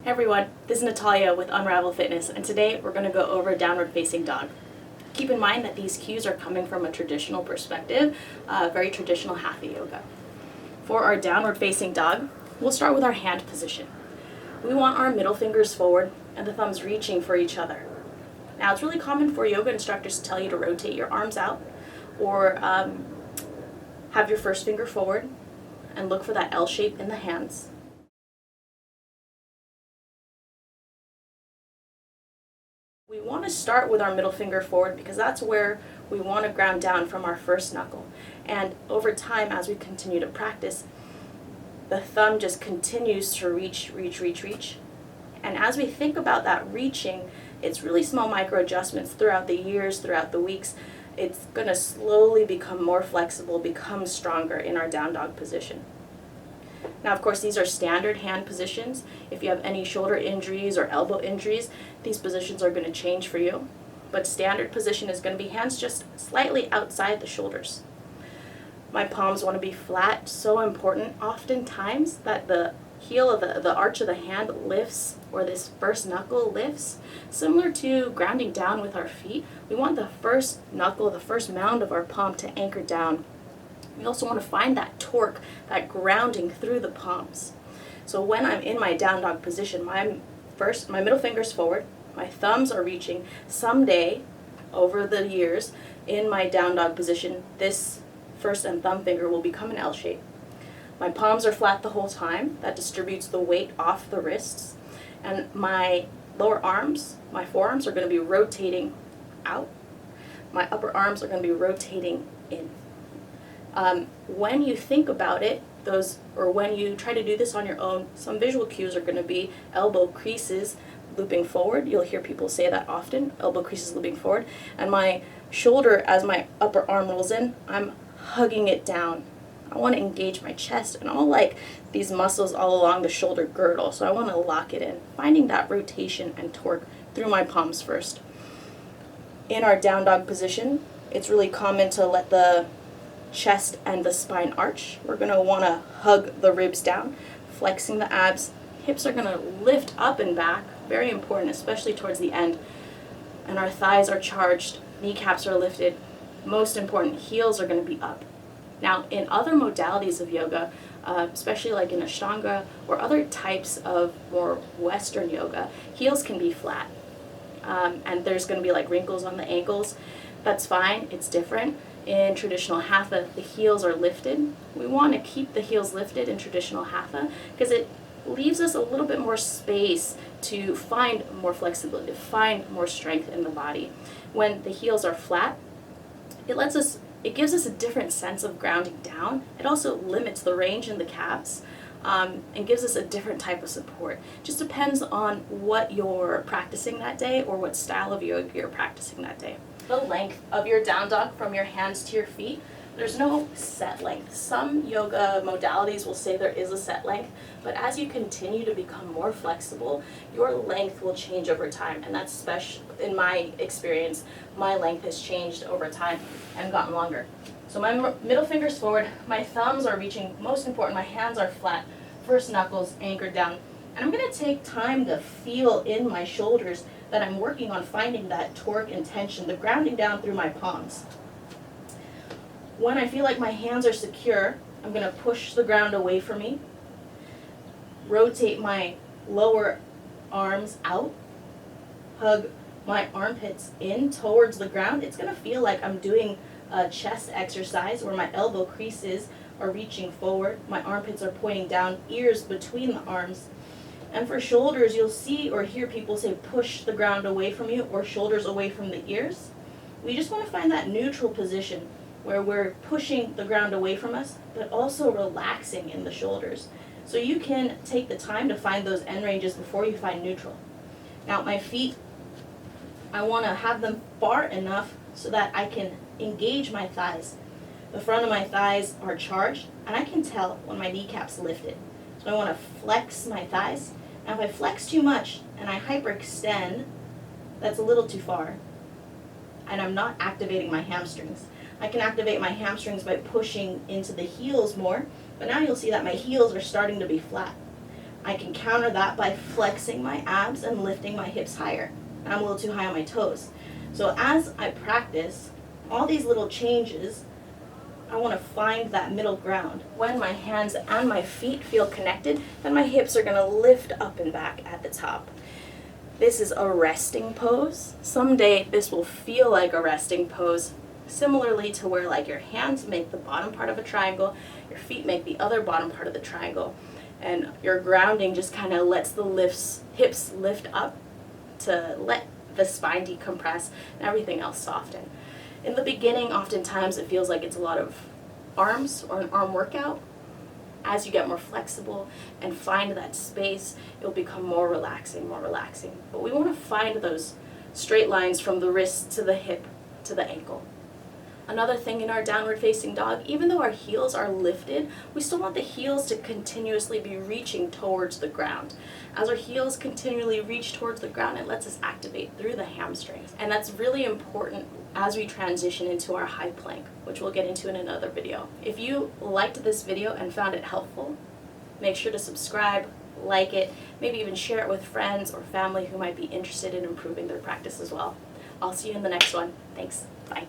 Hey everyone, this is Natalia with Unravel Fitness, and today we're going to go over downward facing dog. Keep in mind that these cues are coming from a traditional perspective, very traditional hatha yoga. For our downward facing dog, we'll start with our hand position. We want our middle fingers forward and the thumbs reaching for each other. Now it's really common for yoga instructors to tell you to rotate your arms out or have your first finger forward and look for that L shape in the hands. We want to start with our middle finger forward because that's where we want to ground down from our first knuckle. And over time, as we continue to practice, the thumb just continues to reach. And as we think about that reaching, it's really small micro adjustments throughout the years, throughout the weeks. It's going to slowly become more flexible, become stronger in our down dog position. Now, of course, these are standard hand positions. If you have any shoulder injuries or elbow injuries, these positions are going to change for you. But standard position is going to be hands just slightly outside the shoulders. My palms want to be flat. So important oftentimes that the heel of the arch of the hand lifts, or this first knuckle lifts. Similar to grounding down with our feet, we want the first knuckle, the first mound of our palm to anchor down. We also want to find that torque, that grounding through the palms. So when I'm in my down dog position, my middle finger's forward, my thumbs are reaching. Someday, over the years, in my down dog position, this first and thumb finger will become an L shape. My palms are flat the whole time. That distributes the weight off the wrists. And my lower arms, my forearms, are going to be rotating out. My upper arms are going to be rotating in. When you think about it, when you try to do this on your own, some visual cues are going to be elbow creases looping forward. You'll hear people say that often, elbow creases looping forward. And my shoulder, as my upper arm rolls in, I'm hugging it down. I want to engage my chest and all like these muscles all along the shoulder girdle. So I want to lock it in, finding that rotation and torque through my palms first. In our down dog position, it's really common to let the chest and the spine arch. We're going to want to hug the ribs down, flexing the abs. Hips are going to lift up and back, very important, especially towards the end. And our thighs are charged, kneecaps are lifted. Most important, heels are going to be up. Now, in other modalities of yoga, especially like in Ashtanga or other types of more Western yoga, heels can be flat. And there's going to be like wrinkles on the ankles. That's fine, it's different. In traditional hatha, the heels are lifted. We want to keep the heels lifted in traditional hatha because it leaves us a little bit more space to find more flexibility, to find more strength in the body. When the heels are flat, it gives us a different sense of grounding down. It also limits the range in the calves and gives us a different type of support. Just depends on what you're practicing that day or what style of yoga you're practicing that day. The length of your down dog from your hands to your feet, there's no set length. Some yoga modalities will say there is a set length, but as you continue to become more flexible, your length will change over time. And that's special in my experience. My length has changed over time and gotten longer. So my middle finger's forward, my thumbs are reaching, most important, my hands are flat, first knuckles anchored down. And I'm going to take time to feel in my shoulders that I'm working on finding that torque and tension, the grounding down through my palms. When I feel like my hands are secure, I'm going to push the ground away from me, rotate my lower arms out, hug my armpits in towards the ground. It's going to feel like I'm doing a chest exercise where my elbow creases are reaching forward, my armpits are pointing down, ears between the arms. And for shoulders, you'll see or hear people say push the ground away from you or shoulders away from the ears. We just want to find that neutral position where we're pushing the ground away from us, but also relaxing in the shoulders. So you can take the time to find those end ranges before you find neutral. Now my feet, I want to have them far enough so that I can engage my thighs. The front of my thighs are charged, and I can tell when my kneecaps lifted. So I want to flex my thighs. Now if I flex too much and I hyperextend, that's a little too far. And I'm not activating my hamstrings. I can activate my hamstrings by pushing into the heels more, but now you'll see that my heels are starting to be flat. I can counter that by flexing my abs and lifting my hips higher. And I'm a little too high on my toes. So as I practice all these little changes, I want to find that middle ground. When my hands and my feet feel connected, then my hips are going to lift up and back at the top. This is a resting pose. Someday this will feel like a resting pose, similarly to where like your hands make the bottom part of a triangle, your feet make the other bottom part of the triangle, and your grounding just kind of lets the hips lift up to let the spine decompress and everything else soften. In the beginning, oftentimes it feels like it's a lot of arms or an arm workout. As you get more flexible and find that space, it'll become more relaxing, more relaxing. But we want to find those straight lines from the wrist to the hip to the ankle. Another thing in our downward facing dog, even though our heels are lifted, we still want the heels to continuously be reaching towards the ground. As our heels continually reach towards the ground, it lets us activate through the hamstrings. And that's really important as we transition into our high plank, which we'll get into in another video. If you liked this video and found it helpful, make sure to subscribe, like it, maybe even share it with friends or family who might be interested in improving their practice as well. I'll see you in the next one. Thanks. Bye.